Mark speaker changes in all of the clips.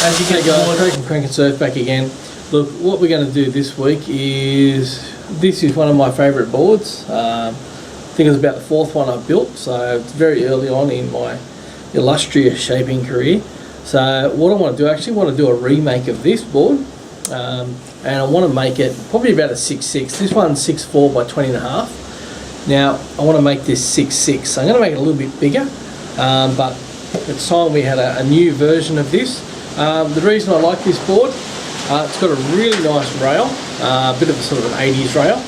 Speaker 1: As you can guys, Crankin Surf back again. Look, what we're going to do this week is, this is one of my favourite boards. I think it was about the fourth one I built, so it's very early on in my illustrious shaping career. So what I want to do, I actually want to do a remake of this board, and I want to make it probably about a 6'6". This one's 6'4" by 20.5. Now I want to make this 6'6", so I'm going to make it a little bit bigger, but it's time we had a new version of this. The reason I like this board, it's got a really nice rail, a bit of a sort of an 80s rail,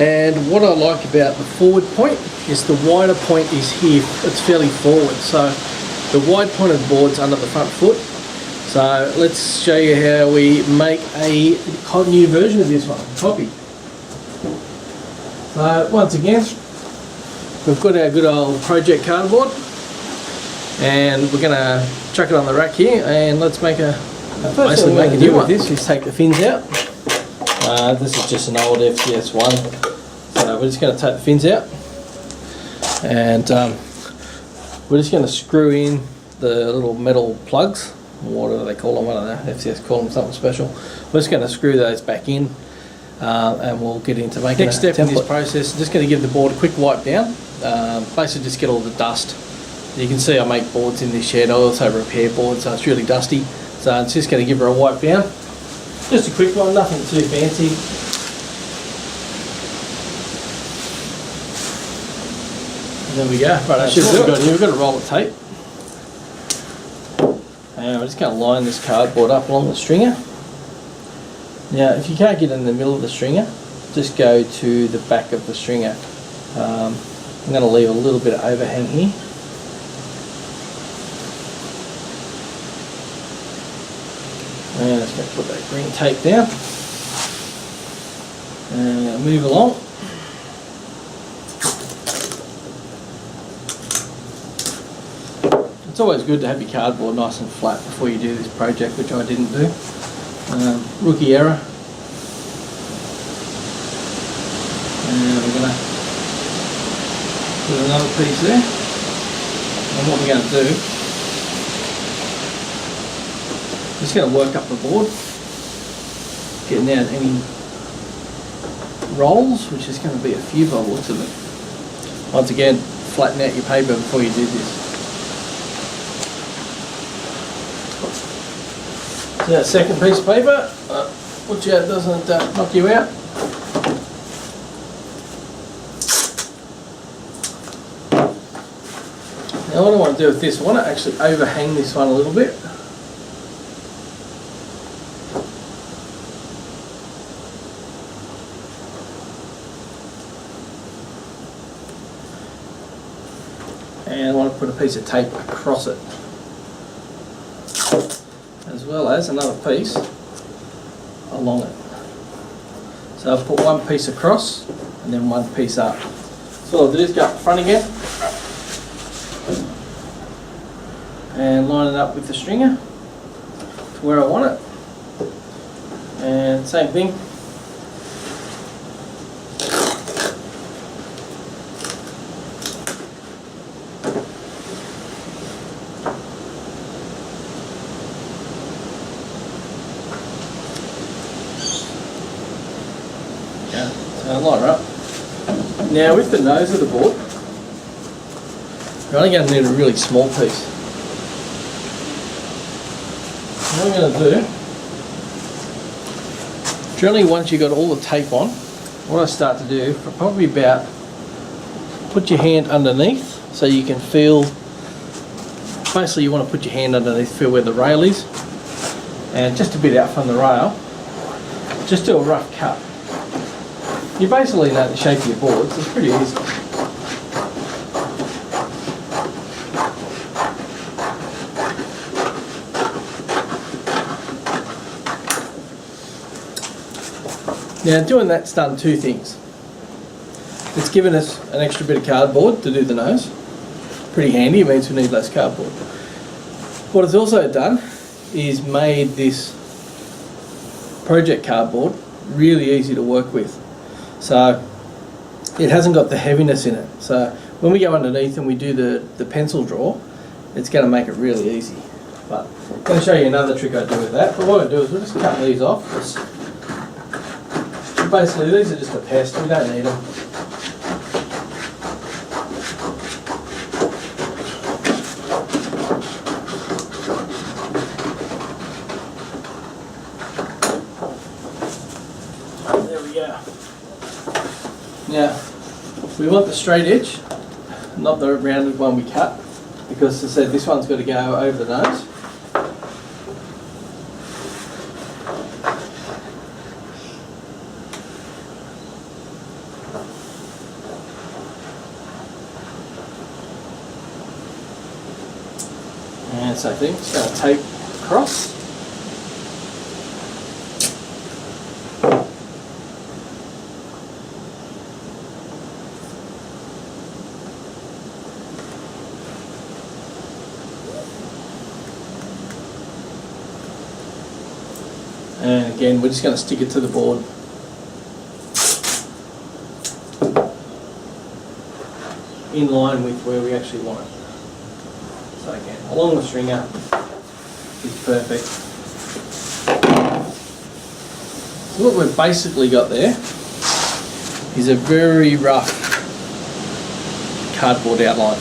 Speaker 1: and what I like about the forward point is the wider point is here, it's fairly forward, so the wide point of the board's under the front foot. So let's show you how we make a new version of this one, copy. So once again, we've got our good old project cardboard, and we're going to chuck it on the rack here, and let's make basically make a new one. This is take the fins out. This is just an old FCS one, so we're just going to take the fins out, and we're just going to screw in the little metal plugs. What do they call them? I don't know. FCS call them something special. We're just going to screw those back in, and we'll get into making next step in this process. Just going to give the board a quick wipe down. Basically, just get all the dust. You can see I make boards in this shed. I also repair boards, so it's really dusty. So it's just going to give her a wipe down. Just a quick one, nothing too fancy. And there we go. Right, that's what we've got here. We've got a roll of tape. And we're just going to line this cardboard up along the stringer. Now, if you can't get in the middle of the stringer, just go to the back of the stringer. I'm going to leave a little bit of overhang here. And just going to put that green tape down. And I'm going to move along. It's always good to have your cardboard nice and flat before you do this project, which I didn't do. Rookie error. And we're going to put another piece there. And what we're going to do, just going to work up the board, getting out any rolls, which is going to be a few by the looks of it. Once again, flatten out your paper before you do this. So that second piece of paper, watch out it doesn't knock you out. Now what I want to do with this, I want to actually overhang this one a little bit. And I want to put a piece of tape across it, as well as another piece along it. So I'll put one piece across and then one piece up. So what I'll do is go up the front again and line it up with the stringer to where I want it. And same thing. Line her up. Now with the nose of the board, you're only going to need a really small piece. What I'm going to do, generally once you've got all the tape on, what I start to do, for probably about, put your hand underneath so you can feel, basically you want to put your hand underneath, feel where the rail is, and just a bit out from the rail, just do a rough cut. You basically know the shape of your boards, it's pretty easy. Now doing that's done two things. It's given us an extra bit of cardboard to do the nose. Pretty handy, it means we need less cardboard. What it's also done is made this project cardboard really easy to work with. So it hasn't got the heaviness in it. So when we go underneath and we do the pencil draw, it's going to make it really easy. But I'm going to show you another trick I do with that. But what I do is we'll just cut these off. Basically, these are just a pest. We don't need them. There we go. Now, we want the straight edge, not the rounded one we cut, because as I said, this one's got to go over the nose. And same thing, just going to tape across. And again, we're just going to stick it to the board. In line with where we actually want it. So again, along the stringer is perfect. So what we've basically got there is a very rough cardboard outline.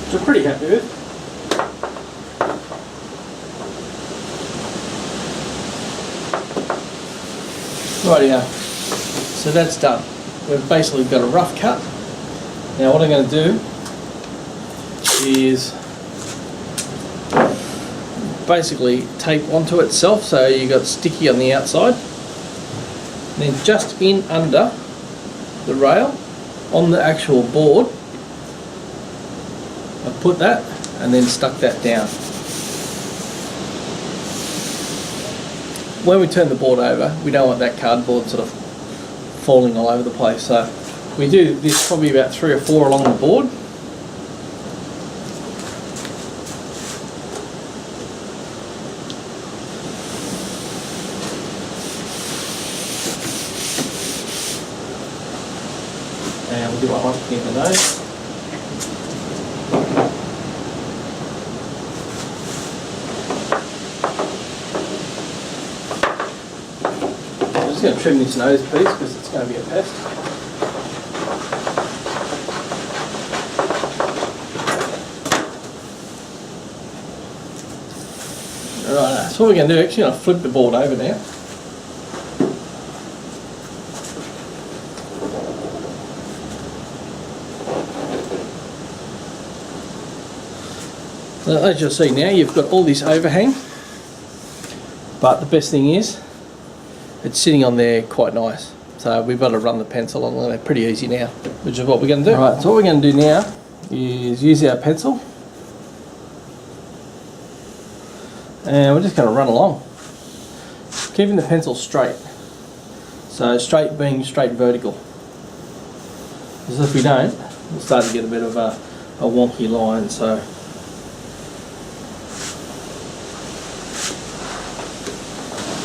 Speaker 1: Which I'm pretty happy with. Rightio, so that's done. We've basically got a rough cut. Now what I'm going to do is basically tape onto itself so you got sticky on the outside. Then just in under the rail on the actual board, I put that and then stuck that down. When we turn the board over, we don't want that cardboard sort of falling all over the place. So we do this probably about 3 or 4 along the board. And we'll do one in the nose. I'm just going to trim this nose piece because it's going to be a pest. Right, so what we're going to do, actually, I'm going to flip the board over now. So as you'll see now, you've got all this overhang, but the best thing is, it's sitting on there quite nice. So we've got to run the pencil on there pretty easy now, which is what we're going to do. Right, so what we're going to do now is use our pencil, and we're just going to run along, keeping the pencil straight. So straight being straight vertical. Because if we don't, we'll start to get a bit of a wonky line. So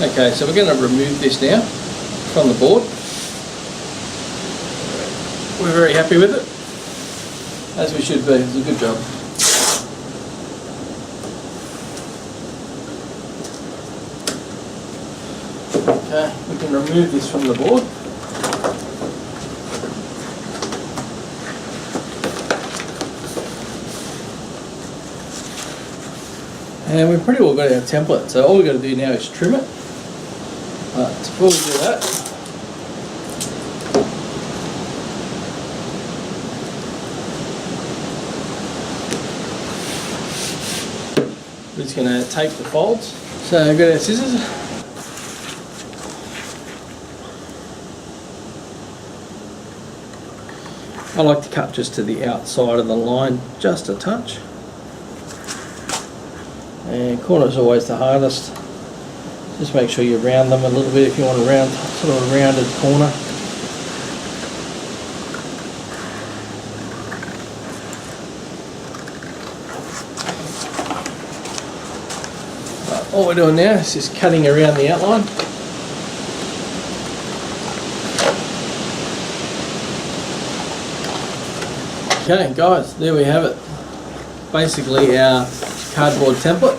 Speaker 1: okay, so we're going to remove this now from the board. We're very happy with it, as we should be. It's a good job. Okay, we can remove this from the board. And we've pretty well got our template, so all we've got to do now is trim it. But before we do that, we're just going to tape the folds. So I've got our scissors. I like to cut just to the outside of the line, just a touch. And corner's always the hardest. Just make sure you round them a little bit if you want a round, sort of a rounded corner. But all we're doing now is just cutting around the outline. Okay guys, there we have it. Basically our cardboard template.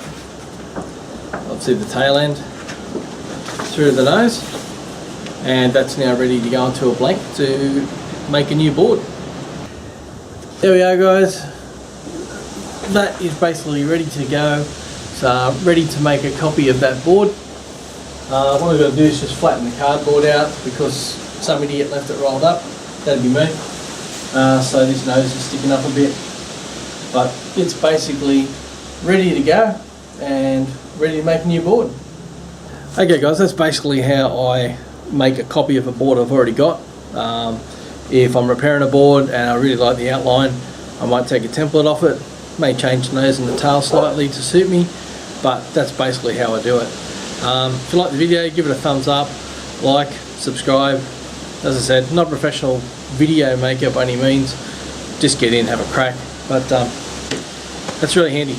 Speaker 1: Obviously the tail end through the nose, and that's now ready to go onto a blank to make a new board. There we are guys, that is basically ready to go. So ready to make a copy of that board. What I've got to do is just flatten the cardboard out because some idiot left it rolled up. That'd be me. So this nose is sticking up a bit, but it's basically ready to go and ready to make a new board. Okay guys, that's basically how I make a copy of a board I've already got. If I'm repairing a board and I really like the outline, I might take a template off it, may change the nose and the tail slightly to suit me, but that's basically how I do it. If you like the video, give it a thumbs up, like, subscribe. As I said, not a professional video maker by any means, just get in, have a crack, but that's really handy.